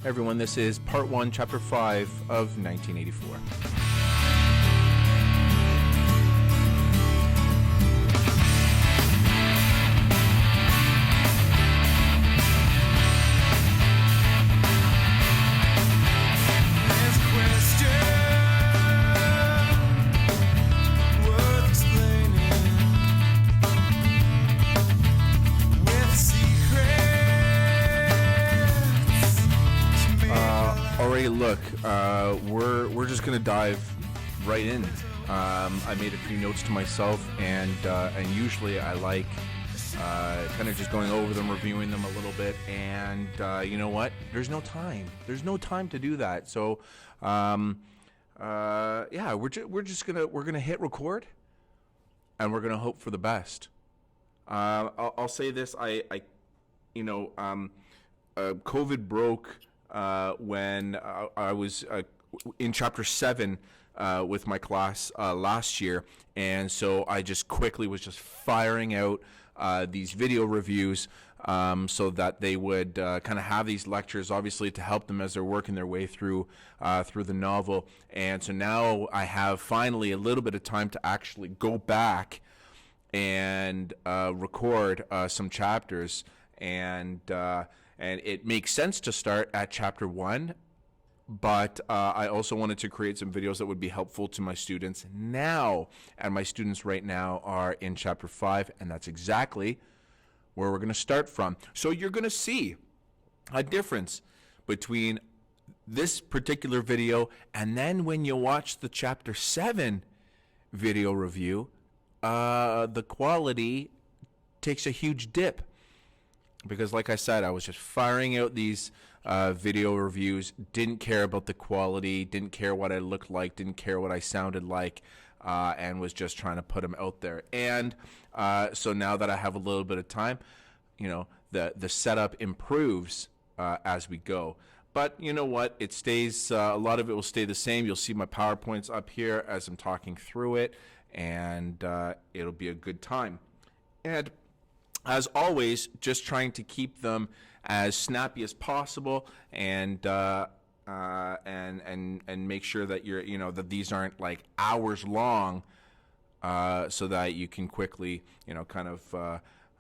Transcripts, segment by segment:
Everyone, this is part 1, chapter 5 of 1984. Look, we're just gonna dive right in. I made a few notes to myself, and usually I like kind of just going over them, reviewing them a little bit. And you know what? There's no time. There's no time to do that. So yeah, we're gonna hit record, and we're gonna hope for the best. I'll say this: COVID broke. When I was in chapter 7 with my class last year, and so I just quickly was just firing out these video reviews so that they would kind of have these lectures, obviously, to help them as they're working their way through the novel. And so now I have finally a little bit of time to actually go back and record some chapters, and it makes sense to start at chapter 1, but I also wanted to create some videos that would be helpful to my students now. And my students right now are in chapter 5, and that's exactly where we're going to start from. So you're going to see a difference between this particular video and then when you watch the chapter 7 video review, the quality takes a huge dip. Because like I said, I was just firing out these video reviews, didn't care about the quality, didn't care what I looked like, didn't care what I sounded like, and was just trying to put them out there. And so now that I have a little bit of time, the setup improves as we go. But you know what? It stays, a lot of it will stay the same. You'll see my PowerPoints up here as I'm talking through it, and it'll be a good time. And as always, just trying to keep them as snappy as possible, and make sure that that these aren't like hours long, so that you can quickly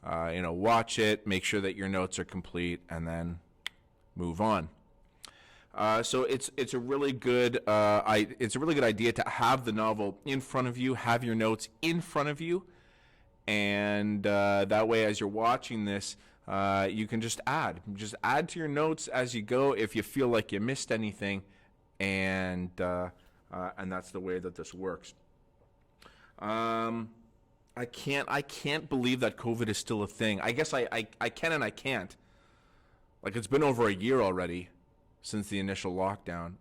watch it, make sure that your notes are complete, and then move on. So it's a really good idea to have the novel in front of you, have your notes in front of you. And that way, as you're watching this, you can just add to your notes as you go if you feel like you missed anything, and that's the way that this works. I can't believe that COVID is still a thing. I guess I can and I can't. Like, it's been over a year already since the initial lockdown,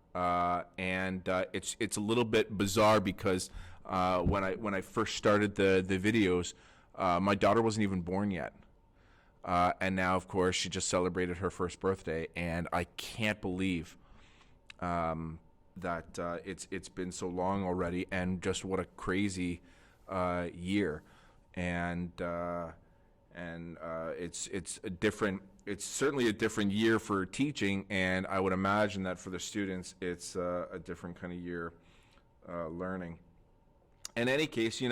and it's a little bit bizarre because when I first started the videos. My daughter wasn't even born yet. And now, of course, she just celebrated her first birthday. And I can't believe that it's been so long already, and just what a crazy year. And it's certainly a different year for teaching, and I would imagine that for the students, it's a different kind of year learning. In any case,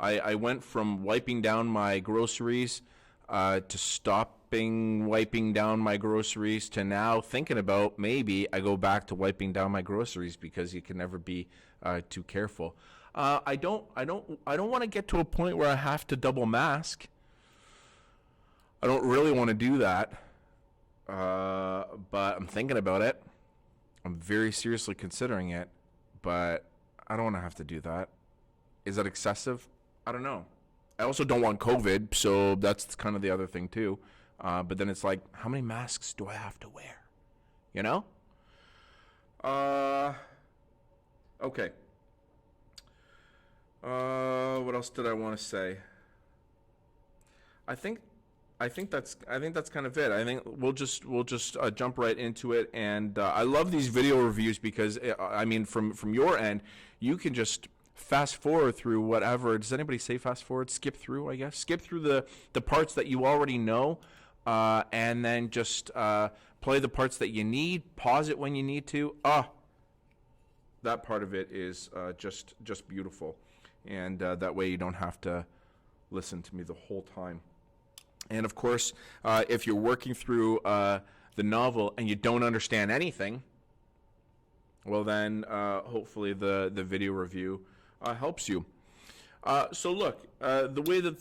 I went from wiping down my groceries to stopping wiping down my groceries to now thinking about maybe I go back to wiping down my groceries, because you can never be too careful. I don't want to get to a point where I have to double mask. I don't really want to do that, but I'm thinking about it. I'm very seriously considering it, but I don't want to have to do that. Is that excessive? I don't know. I also don't want COVID, so that's kind of the other thing too. But then it's like, how many masks do I have to wear? Okay. What else did I want to say? I think that's kind of it. I think we'll just jump right into it. And I love these video reviews because from your end, you can just fast forward through whatever. Does anybody say fast forward? Skip through, I guess. Skip through the parts that you already know, and then just play the parts that you need, pause it when you need to. That part of it is just beautiful, and that way you don't have to listen to me the whole time. And of course, if you're working through the novel and you don't understand anything, well then hopefully the video review helps you. So look, the way that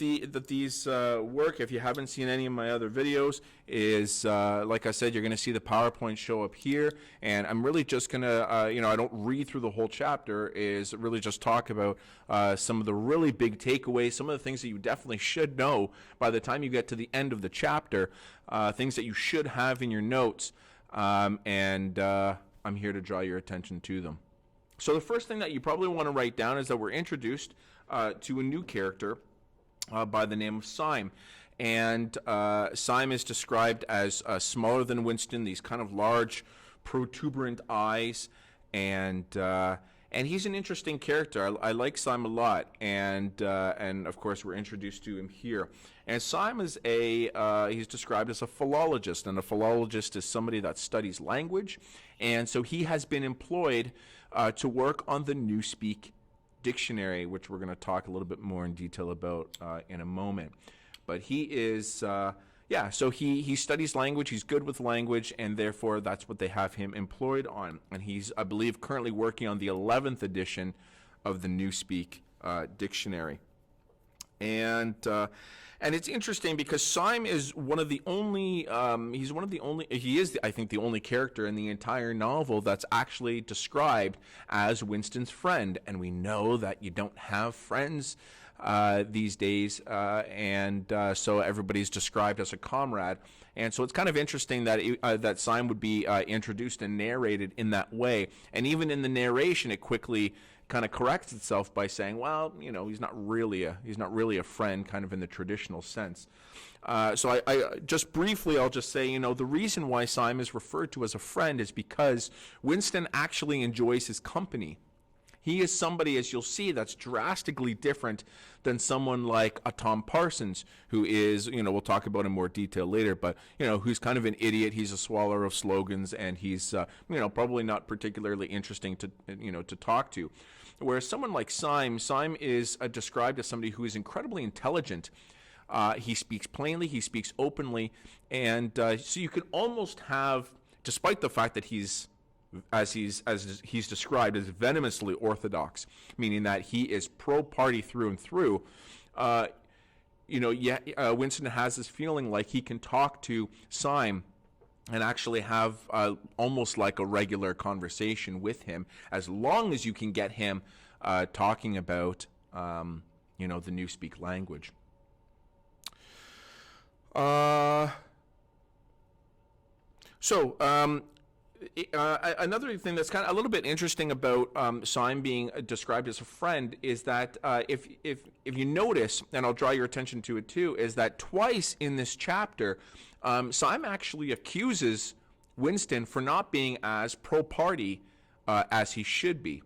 these work, if you haven't seen any of my other videos, is like I said, you're going to see the PowerPoint show up here, and I'm really just going to, I don't read through the whole chapter, is really just talk about some of the really big takeaways, some of the things that you definitely should know by the time you get to the end of the chapter, things that you should have in your notes, and I'm here to draw your attention to them. So the first thing that you probably want to write down is that we're introduced to a new character by the name of Syme. And Syme is described as smaller than Winston, these kind of large, protuberant eyes, and he's an interesting character. I like Syme a lot, and of course we're introduced to him here. And Syme is he's described as a philologist, and a philologist is somebody that studies language, and so he has been employed to work on the Newspeak dictionary, which we're going to talk a little bit more in detail about in a moment. But he is, so he studies language, he's good with language, and therefore that's what they have him employed on. And he's, I believe, currently working on the 11th edition of the Newspeak dictionary. And it's interesting because Syme is one of the only, I think, the only character in the entire novel that's actually described as Winston's friend. And we know that you don't have friends these days, so everybody's described as a comrade. And so it's kind of interesting that that Syme would be introduced and narrated in that way. And even in the narration, it quickly kind of corrects itself by saying, well, he's not really a friend, kind of in the traditional sense. So I just briefly, I'll just say, the reason why Syme is referred to as a friend is because Winston actually enjoys his company. He is somebody, as you'll see, that's drastically different than someone like a Tom Parsons, who is, we'll talk about in more detail later, but, who's kind of an idiot. He's a swallower of slogans, and he's, probably not particularly interesting to talk to. Whereas someone like Syme is described as somebody who is incredibly intelligent. He speaks plainly, he speaks openly, and so you can almost have, despite the fact that he's described as venomously orthodox, meaning that he is pro-party through and through, Winston has this feeling like he can talk to Syme and actually have almost like a regular conversation with him, as long as you can get him talking about, the Newspeak language. Another thing that's kind of a little bit interesting about Syme being described as a friend is that if you notice, and I'll draw your attention to it too, is that twice in this chapter, Syme actually accuses Winston for not being as pro-party as he should be.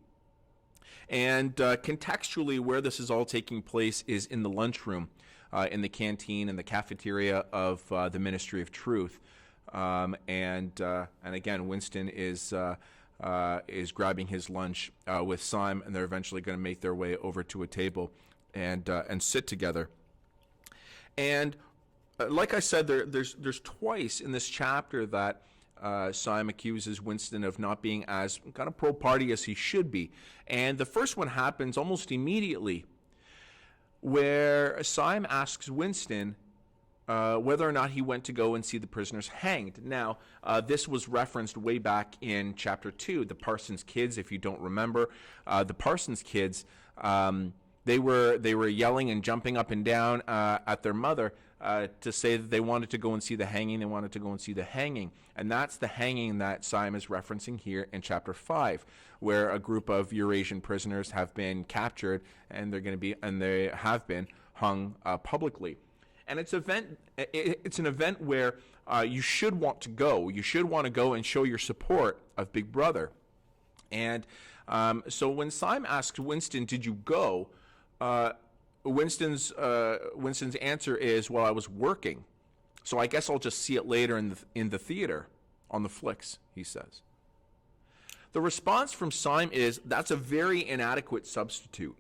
And contextually, where this is all taking place is in the lunchroom, in the canteen and the cafeteria of the Ministry of Truth. And again, Winston is grabbing his lunch with Syme, and they're eventually going to make their way over to a table and sit together. And like I said, there's twice in this chapter that Syme accuses Winston of not being as kind of pro-party as he should be. And the first one happens almost immediately, where Syme asks Winston whether or not he went to go and see the prisoners hanged. Now, this was referenced way back in Chapter 2, the Parsons kids, if you don't remember. The Parsons kids, they were yelling and jumping up and down at their mother to say that they wanted to go and see the hanging. They wanted to go and see the hanging. And that's the hanging that Syme is referencing here in Chapter 5, where a group of Eurasian prisoners have been captured, and they have been hung publicly. And it's an event where you should want to go. You should want to go and show your support of Big Brother. And so when Syme asks Winston, "Did you go?" Winston's answer is, "Well, I was working, so I guess I'll just see it later in the theater on the flicks, he says. The response from Syme is, that's a very inadequate substitute.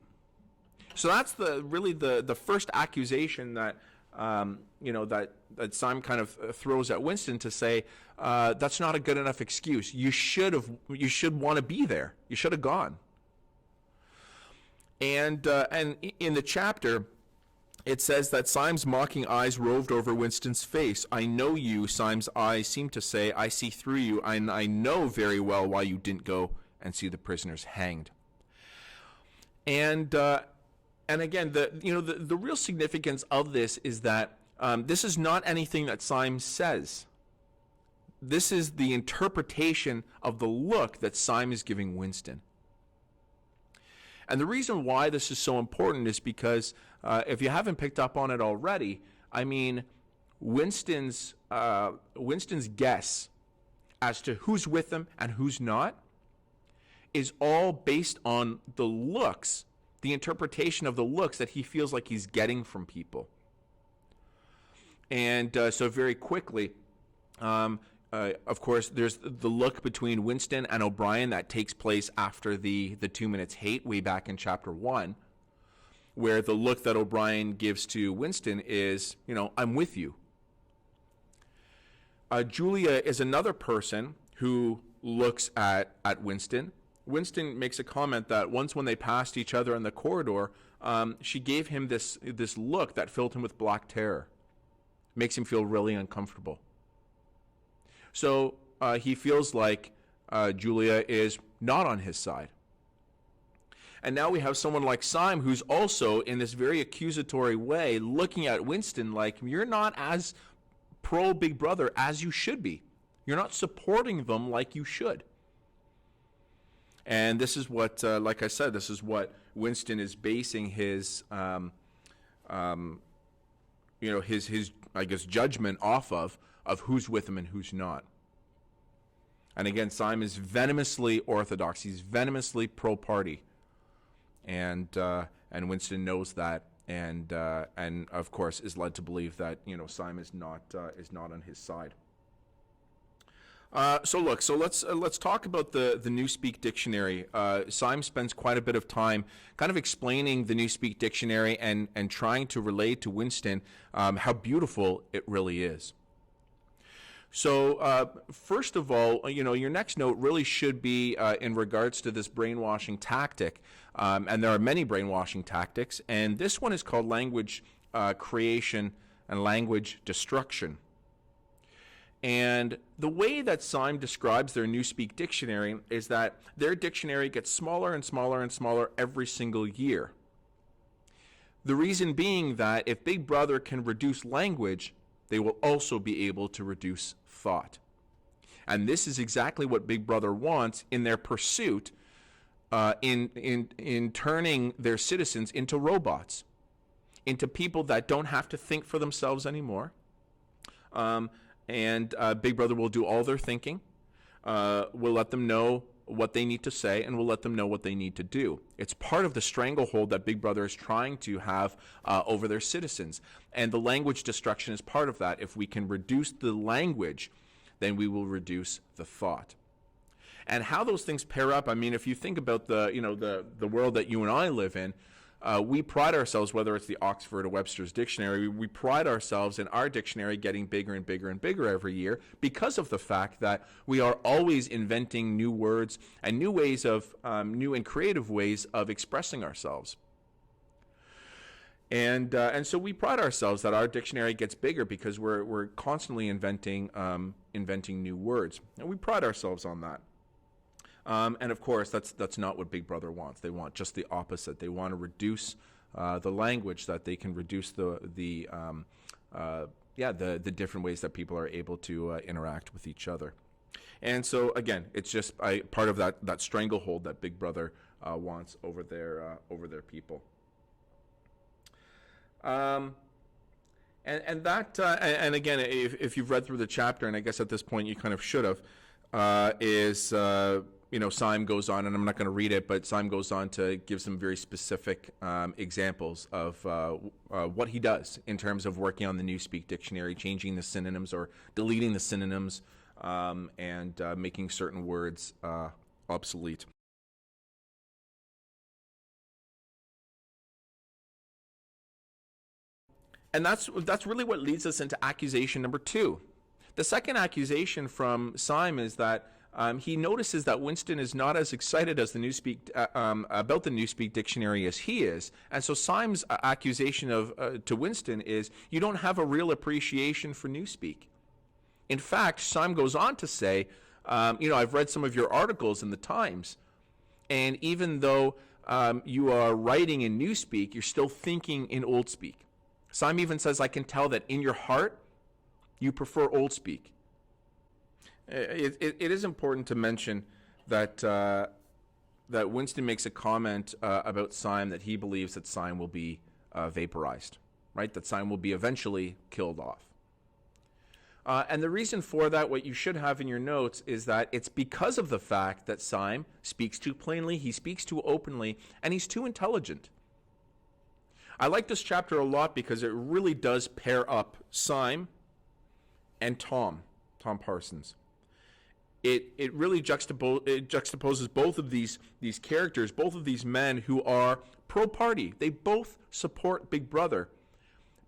So that's really the first accusation that that Syme kind of throws at Winston to say, that's not a good enough excuse. You should want to be there. You should have gone. And in the chapter, it says that Syme's mocking eyes roved over Winston's face. I know you, Syme's eyes seem to say. I see through you, and I know very well why you didn't go and see the prisoners hanged. And again, the real significance of this is that this is not anything that Syme says. This is the interpretation of the look that Syme is giving Winston. And the reason why this is so important is because if you haven't picked up on it already, I mean, Winston's guess as to who's with him and who's not is all based on the looks, the interpretation of the looks that he feels like he's getting from people. And so very quickly, of course, there's the look between Winston and O'Brien that takes place after the 2 minutes hate way back in chapter 1, where the look that O'Brien gives to Winston is, I'm with you. Julia is another person who looks at Winston. Winston makes a comment that once when they passed each other in the corridor, she gave him this look that filled him with black terror. Makes him feel really uncomfortable. So he feels like Julia is not on his side. And now we have someone like Syme who's also in this very accusatory way looking at Winston like, you're not as pro Big Brother as you should be. You're not supporting them like you should. And this is what, like I said, this is what Winston is basing his, his I guess, judgment off of who's with him and who's not. And again, Syme is venomously orthodox. He's venomously pro-party. And Winston knows that, and of course is led to believe that Syme is not on his side. So let's talk about the Newspeak Dictionary. Syme spends quite a bit of time kind of explaining the Newspeak Dictionary and trying to relate to Winston how beautiful it really is. So first of all, your next note really should be in regards to this brainwashing tactic. And there are many brainwashing tactics. And this one is called language creation and language destruction. And the way that Syme describes their Newspeak Dictionary is that their dictionary gets smaller and smaller and smaller every single year. The reason being that if Big Brother can reduce language, they will also be able to reduce thought. And this is exactly what Big Brother wants in their pursuit in turning their citizens into robots, into people that don't have to think for themselves anymore. And Big Brother will do all their thinking. We'll let them know what they need to say, and we'll let them know what they need to do. It's part of the stranglehold that Big Brother is trying to have over their citizens. And the language destruction is part of that. If we can reduce the language, then we will reduce the thought. And how those things pair up, I mean, if you think about the world that you and I live in, we pride ourselves, whether it's the Oxford or Webster's dictionary, we pride ourselves in our dictionary getting bigger and bigger and bigger every year because of the fact that we are always inventing new words and new ways of, new and creative ways of expressing ourselves. And so we pride ourselves that our dictionary gets bigger because we're constantly inventing new words, and we pride ourselves on that. And of course, that's not what Big Brother wants. They want just the opposite. They want to reduce the language, that they can reduce the different ways that people are able to interact with each other. And so again, it's just part of that stranglehold that Big Brother wants over their people. And again, if you've read through the chapter, and I guess at this point you kind of should have, Syme goes on, and I'm not going to read it, but Syme goes on to give some very specific examples of what he does in terms of working on the Newspeak Dictionary, changing the synonyms or deleting the synonyms, and making certain words obsolete. And that's really what leads us into accusation number 2. The second accusation from Syme is that he notices that Winston is not as excited as the Newspeak about the Newspeak dictionary as he is, and so Syme's accusation to Winston is, you don't have a real appreciation for Newspeak. In fact, Syme goes on to say, I've read some of your articles in the Times, and even though you are writing in Newspeak, you're still thinking in Old Speak. Syme even says, I can tell that in your heart, you prefer Old Speak. It is important to mention that that Winston makes a comment about Syme that he believes that Syme will be vaporized, right? That Syme will be eventually killed off. And the reason for that, what you should have in your notes, is that it's because of the fact that Syme speaks too plainly, he speaks too openly, and he's too intelligent. I like this chapter a lot because it really does pair up Syme and Tom Parsons. It really juxtaposes both of these characters, both of these men who are pro-party. They both support Big Brother,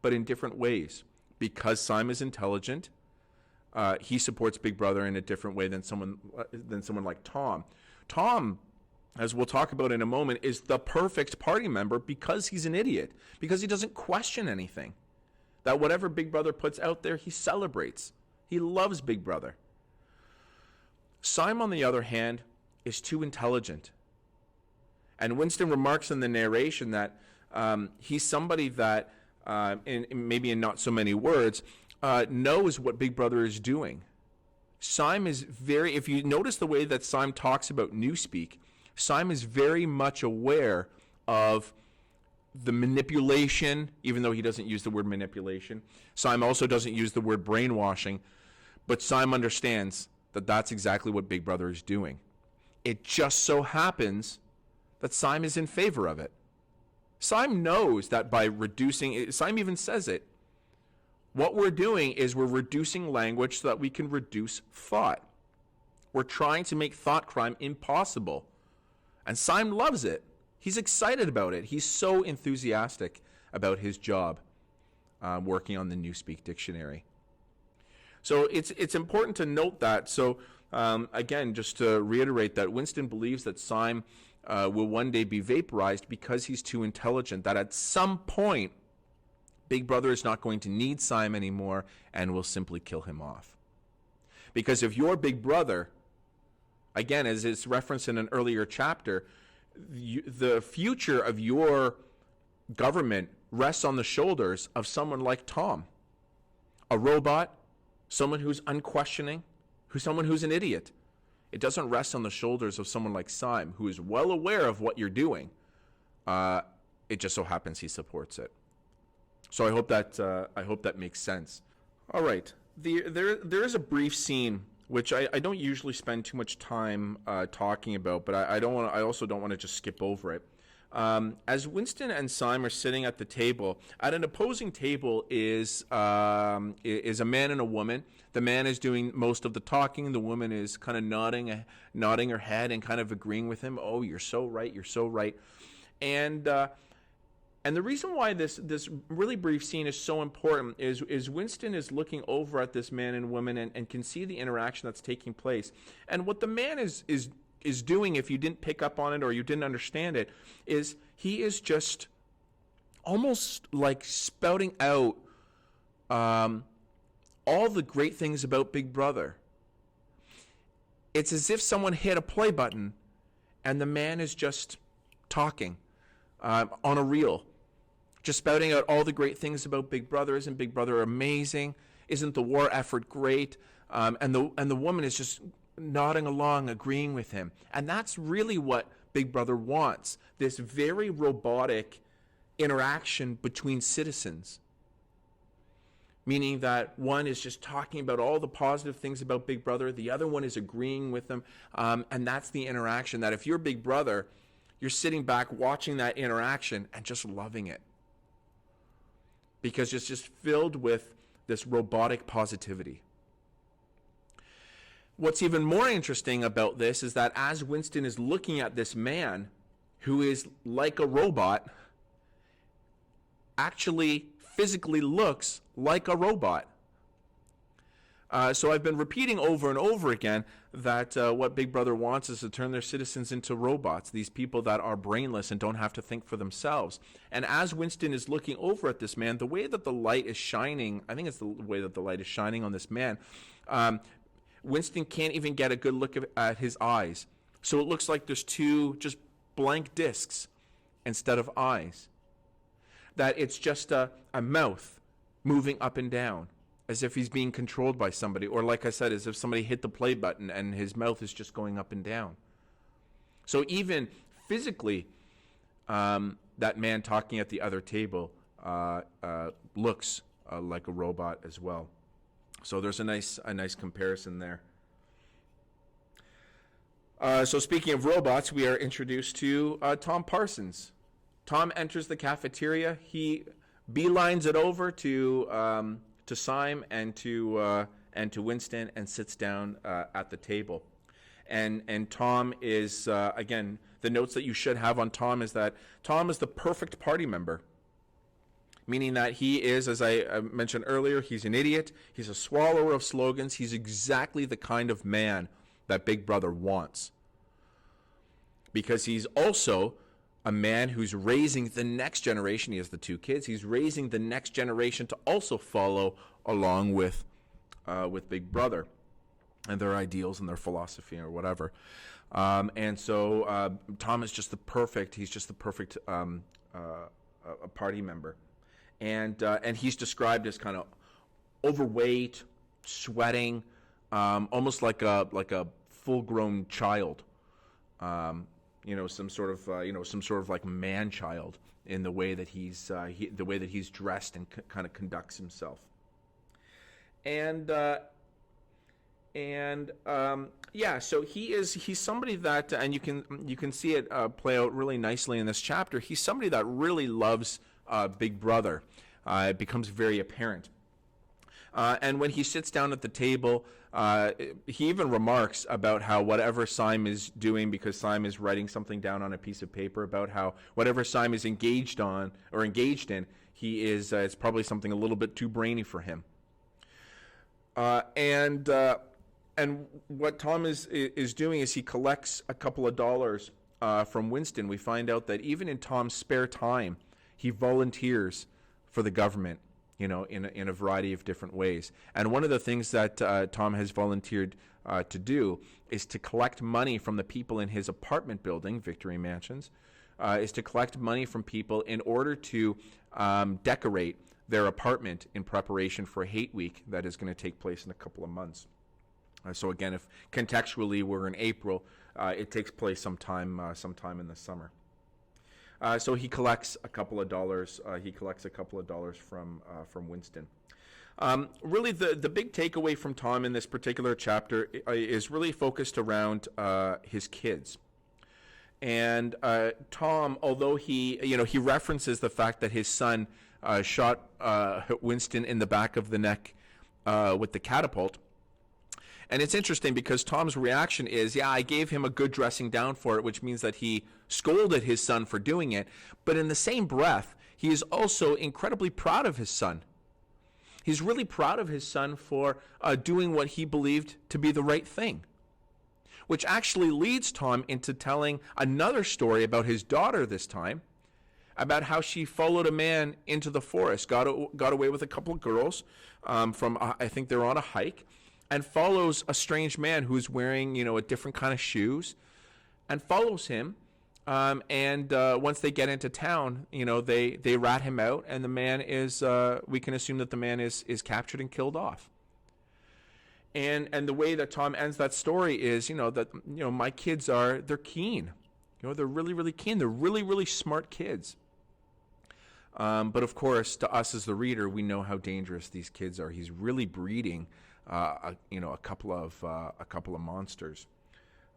but in different ways. Because Syme is intelligent, he supports Big Brother in a different way than someone like Tom. Tom, as we'll talk about in a moment, is the perfect party member because he's an idiot, because he doesn't question anything. That whatever Big Brother puts out there, he celebrates. He loves Big Brother. Syme, on the other hand, is too intelligent. And Winston remarks in the narration that he's somebody that, maybe in not so many words, knows what Big Brother is doing. Syme is if you notice the way that Syme talks about Newspeak, Syme is very much aware of the manipulation, even though he doesn't use the word manipulation. Syme also doesn't use the word brainwashing, but Syme understands that that's exactly what Big Brother is doing. It just so happens that Syme is in favor of it. Syme knows that by reducing, Syme even says it, what we're doing is we're reducing language so that we can reduce thought. We're trying to make thought crime impossible. And Syme loves it. He's excited about it. He's so enthusiastic about his job working on the Newspeak dictionary. So it's important to note that. So again, just to reiterate that Winston believes that Syme will one day be vaporized because he's too intelligent, that at some point Big Brother is not going to need Syme anymore and will simply kill him off. Because if you're Big Brother, again, as it's referenced in an earlier chapter, the future of your government rests on the shoulders of someone like Tom, a robot, someone who's unquestioning, someone who's an idiot. It doesn't rest on the shoulders of someone like Syme, who is well aware of what you're doing. It just so happens he supports it. So I hope that makes sense. All right, there is a brief scene which I don't usually spend too much time talking about, but I also don't want to just skip over it. As Winston and Syme are sitting at the table, at an opposing table is a man and a woman. The man is doing most of the talking. The woman is kind of nodding her head and kind of agreeing with him. Oh, you're so right. You're so right. And the reason why this really brief scene is so important is Winston is looking over at this man and woman and can see the interaction that's taking place. And what the man is doing, if you didn't pick up on it or you didn't understand it, is he is just almost like spouting out all the great things about Big Brother. It's as if someone hit a play button and the man is just talking on a reel, just spouting out all the great things about Big Brother. Isn't Big Brother amazing? Isn't the war effort great? And the woman is just nodding along, agreeing with him. And that's really what Big Brother wants, this very robotic interaction between citizens. Meaning that one is just talking about all the positive things about Big Brother, the other one is agreeing with them, and that's the interaction that if you're Big Brother, you're sitting back watching that interaction and just loving it. Because it's just filled with this robotic positivity. What's even more interesting about this is that as Winston is looking at this man who is like a robot, actually physically looks like a robot. So I've been repeating over and over again that what Big Brother wants is to turn their citizens into robots, these people that are brainless and don't have to think for themselves. And as Winston is looking over at this man, the way that the light is shining, I think it's the way that the light is shining on this man, Winston can't even get a good look at his eyes. So it looks like there's two just blank discs instead of eyes. That it's just a mouth moving up and down, as if he's being controlled by somebody, or like I said, as if somebody hit the play button and his mouth is just going up and down. So even physically, that man talking at the other table looks like a robot as well. So there's a nice comparison there. So speaking of robots, we are introduced to Tom Parsons. Tom enters the cafeteria. He beelines it over to Syme and to Winston and sits down at the table. And Tom is again, the notes that you should have on Tom is that Tom is the perfect party member. Meaning that he is, as I mentioned earlier, he's an idiot. He's a swallower of slogans. He's exactly the kind of man that Big Brother wants. Because he's also a man who's raising the next generation. He has the two kids. He's raising the next generation to also follow along with Big Brother and their ideals and their philosophy or whatever. And so Tom is just the perfect. He's just the perfect a party member. And he's described as kind of overweight, sweating, almost like a full-grown child, some sort of like man child in the way that he's dressed and kind of conducts himself. So he's somebody that, and you can see it play out really nicely in this chapter. He's somebody that really loves Big Brother. It becomes very apparent. And when he sits down at the table, he even remarks about how whatever Syme is doing, because Syme is writing something down on a piece of paper, about how whatever Syme is engaged in, he is it's probably something a little bit too brainy for him. And what Tom is doing is he collects a couple of dollars from Winston. We find out that even in Tom's spare time, he volunteers for the government, in a variety of different ways. And one of the things that Tom has volunteered to do is to collect money from the people in his apartment building, Victory Mansions, is to collect money from people in order to decorate their apartment in preparation for Hate Week that is going to take place in a couple of months. So again, if contextually we're in April, it takes place sometime in the summer. So he collects a couple of dollars. From Winston. Really, the big takeaway from Tom in this particular chapter is really focused around his kids. And Tom, although he references the fact that his son shot Winston in the back of the neck with the catapult. And it's interesting because Tom's reaction is, I gave him a good dressing down for it, which means that he scolded his son for doing it. But in the same breath, he is also incredibly proud of his son. He's really proud of his son for doing what he believed to be the right thing, which actually leads Tom into telling another story about his daughter this time, about how she followed a man into the forest, got away with a couple of girls from, I think they're on a hike, and follows a strange man who's wearing, a different kind of shoes, and follows him. And once they get into town, they rat him out, and the man is, we can assume that the man is captured and killed off. And the way that Tom ends that story is, that, my kids they're keen. They're really, really keen. They're really, really smart kids. But of course, to us as the reader, we know how dangerous these kids are. He's really breeding a couple of monsters,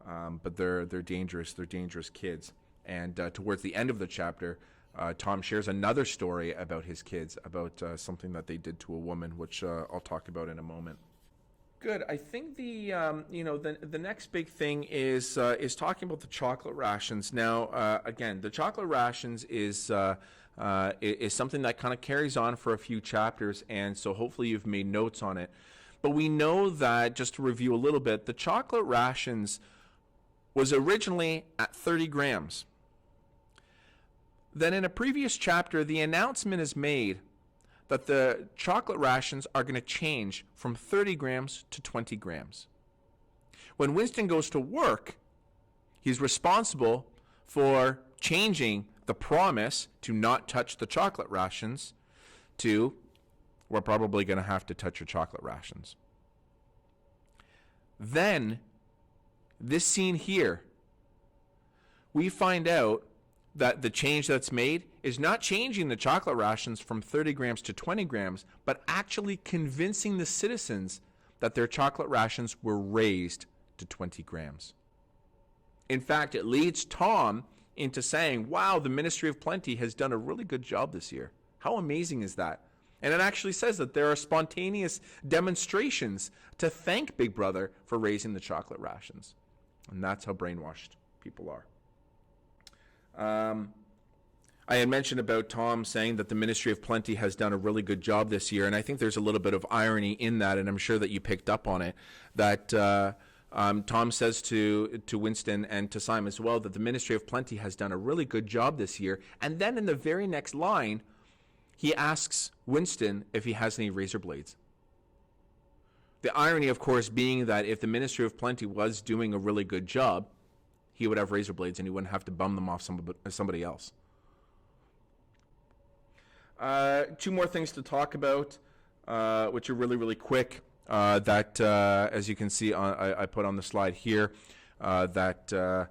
but they're dangerous. They're dangerous kids. And towards the end of the chapter, Tom shares another story about his kids, about something that they did to a woman, which I'll talk about in a moment. Good. I think the next big thing is talking about the chocolate rations. Now, again, the chocolate rations is something that kind of carries on for a few chapters, and so hopefully you've made notes on it. But we know that, just to review a little bit, the chocolate rations was originally at 30 grams. Then in a previous chapter, the announcement is made that the chocolate rations are going to change from 30 grams to 20 grams. When Winston goes to work, he's responsible for changing the promise to not touch the chocolate rations to, we're probably going to have to touch your chocolate rations. Then, this scene here, we find out that the change that's made is not changing the chocolate rations from 30 grams to 20 grams, but actually convincing the citizens that their chocolate rations were raised to 20 grams. In fact, it leads Tom into saying, wow, the Ministry of Plenty has done a really good job this year. How amazing is that? And it actually says that there are spontaneous demonstrations to thank Big Brother for raising the chocolate rations. And that's how brainwashed people are. I had mentioned about Tom saying that the Ministry of Plenty has done a really good job this year, and I think there's a little bit of irony in that, and I'm sure that you picked up on it, that Tom says to Winston and to Simon as well that the Ministry of Plenty has done a really good job this year, and then in the very next line, he asks Winston if he has any razor blades. The irony, of course, being that if the Ministry of Plenty was doing a really good job, he would have razor blades and he wouldn't have to bum them off somebody else. Two more things to talk about, which are really, really quick. As you can see, I put on the slide here, that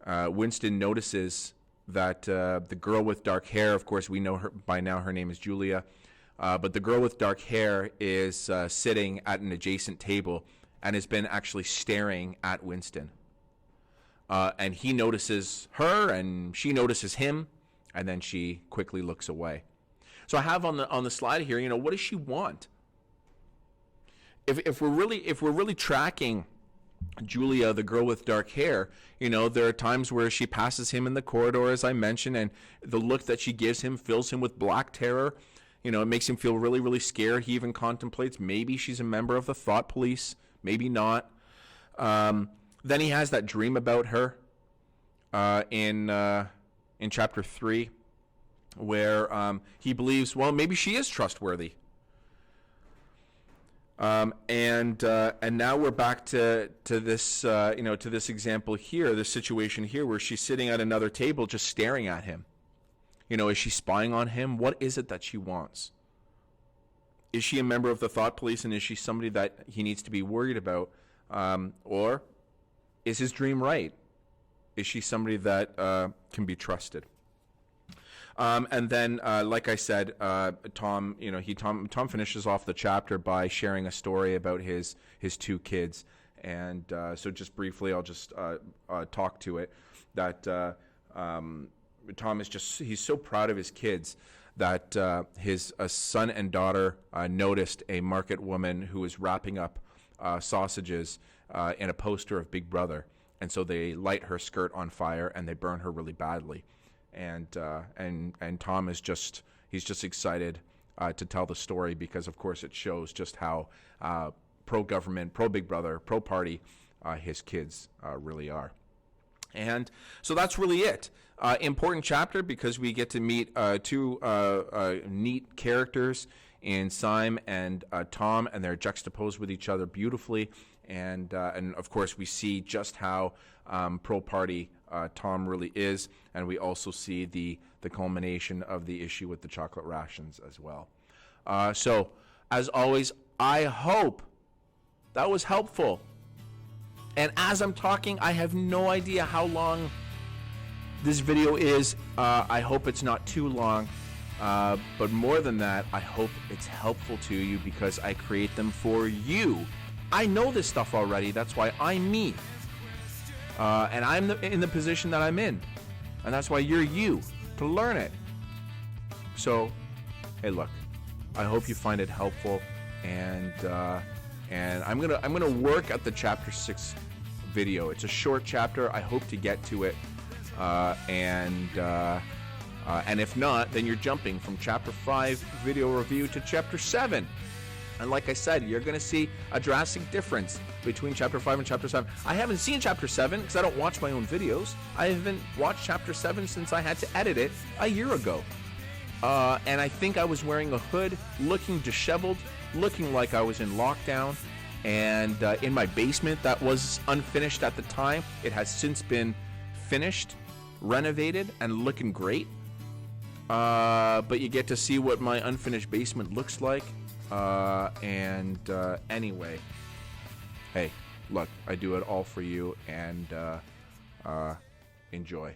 Winston notices that the girl with dark hair, of course, we know her by now, her name is Julia, but the girl with dark hair is sitting at an adjacent table and has been actually staring at Winston. And he notices her, and she notices him, and then she quickly looks away. So I have on the slide here, what does she want? If we're really tracking Julia, the girl with dark hair, there are times where she passes him in the corridor, as I mentioned, and the look that she gives him fills him with black terror. It makes him feel really, really scared. He even contemplates maybe she's a member of the Thought Police, maybe not. Then he has that dream about her in chapter 3, where he believes, well, maybe she is trustworthy. And now we're back to this to this example here, this situation here, where she's sitting at another table just staring at him. Is she spying on him? What is it that she wants? Is she a member of the Thought Police, and is she somebody that he needs to be worried about? Or is his dream right? Is she somebody that can be trusted? And then, like I said, Tom finishes off the chapter by sharing a story about his two kids. And so just briefly, I'll just talk to it. That Tom he's so proud of his kids that his son and daughter noticed a market woman who was wrapping up sausages in a poster of Big Brother. And so they light her skirt on fire and they burn her really badly. And Tom is just excited to tell the story because, of course, it shows just how pro-government, pro-Big Brother, pro-party his kids really are. And so that's really it. Important chapter because we get to meet two neat characters in Simon and Tom, and they're juxtaposed with each other beautifully. And of course, we see just how pro-party Tom really is, and we also see the culmination of the issue with the chocolate rations as well. So, as always, I hope that was helpful. And as I'm talking, I have no idea how long this video is. I hope it's not too long. But more than that, I hope it's helpful to you because I create them for you. I know this stuff already. That's why I'm me. And I'm in the position that I'm in. And that's why you're you, to learn it. So, hey, look, I hope you find it helpful. And and I'm gonna work at the chapter 6 video. It's a short chapter. I hope to get to it, and if not, then you're jumping from chapter 5 video review to chapter 7. And like I said, you're going to see a drastic difference between chapter 5 and chapter 7. I haven't seen chapter 7 because I don't watch my own videos. I haven't watched chapter 7 since I had to edit it a year ago. And I think I was wearing a hood, looking disheveled, looking like I was in lockdown. And in my basement that was unfinished at the time, it has since been finished, renovated, and looking great. But you get to see what my unfinished basement looks like. Anyway, hey, look, I do it all for you, and enjoy.